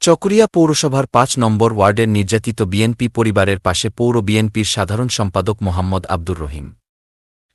চকরিয়া পৌরসভার ৫ নম্বর ওয়ার্ডের নির্যাতিত বিএনপি পরিবারের পাশে পৌর বিএনপির সাধারণ সম্পাদক মোহাম্মদ আব্দুর রহিম।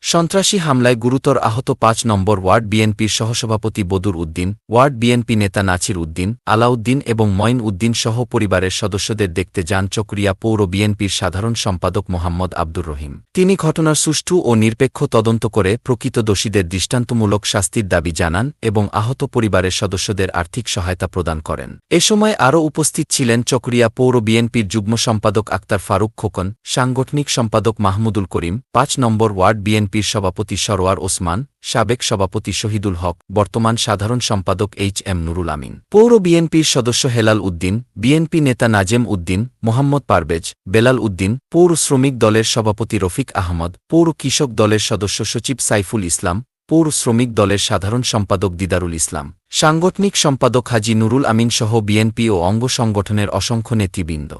সন্ত্রাসী হামলায় গুরুতর আহত ৫ নম্বর ওয়ার্ড বিএনপির সহসভাপতি বদুর উদ্দিন, ওয়ার্ড বিএনপি নেতা নাছির উদ্দিন, আলাউদ্দিন এবং মঈন উদ্দিন সহ পরিবারের সদস্যদের দেখতে যান চকরিয়া পৌর বিএনপির সাধারণ সম্পাদক মোহাম্মদ আব্দুর রহিম। তিনি ঘটনার সুষ্ঠু ও নিরপেক্ষ তদন্ত করে প্রকৃত দোষীদের দৃষ্টান্তমূলক শাস্তির দাবি জানান এবং আহত পরিবারের সদস্যদের আর্থিক সহায়তা প্রদান করেন। এ সময় আরও উপস্থিত ছিলেন চকরিয়া পৌর বিএনপির যুগ্ম সম্পাদক আক্তার ফারুক খোকন, সাংগঠনিক সম্পাদক মাহমুদুল করিম, ৫ নম্বর ওয়ার্ড বিএনপির সভাপতি সরোয়ার ওসমান, সাবেক সভাপতি শহীদুল হক, বর্তমান সাধারণ সম্পাদক এইচ.এম. নুরুল আমিন, পৌর বিএনপির সদস্য হেলাল উদ্দিন, বিএনপি নেতা নাজেম উদ্দিন, মোহাম্মদ পারভেজ, বেলাল উদ্দিন, পৌর শ্রমিক দলের সভাপতি রফিক আহমদ, পৌর কৃষক দলের সদস্য সচিব সাইফুল ইসলাম, পৌর শ্রমিক দলের সাধারণ সম্পাদক দিদারুল ইসলাম, সাংগঠনিক সম্পাদক হাজী নুরুল আমিন সহ বিএনপি ও অঙ্গ সংগঠনের অসংখ্য নেতৃবৃন্দ।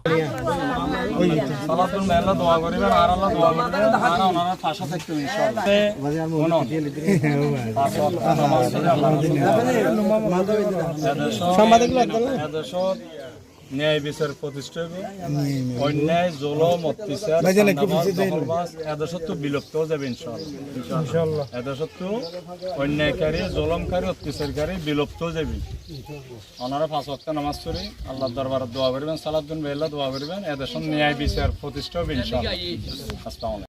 ন্যায় বিচার প্রতিষ্ঠা অন্যায় জুলুম অত্যাচার এদেশত বিলুপ্ত যাবে ইনশাআল্লাহ। এদেশত অন্যায়কারী জুলুমকারী অত্যাচারকারী বিলুপ্ত যাবে। ওনারা ৫ ওয়াক্ত নামাজ পড়ি আল্লাহর দরবারে দোয়া করবেন, সালাতুন বেলা দোয়া করবেন, এদেশত ন্যায় বিচার প্রতিষ্ঠা হবে ইনশাআল্লাহ।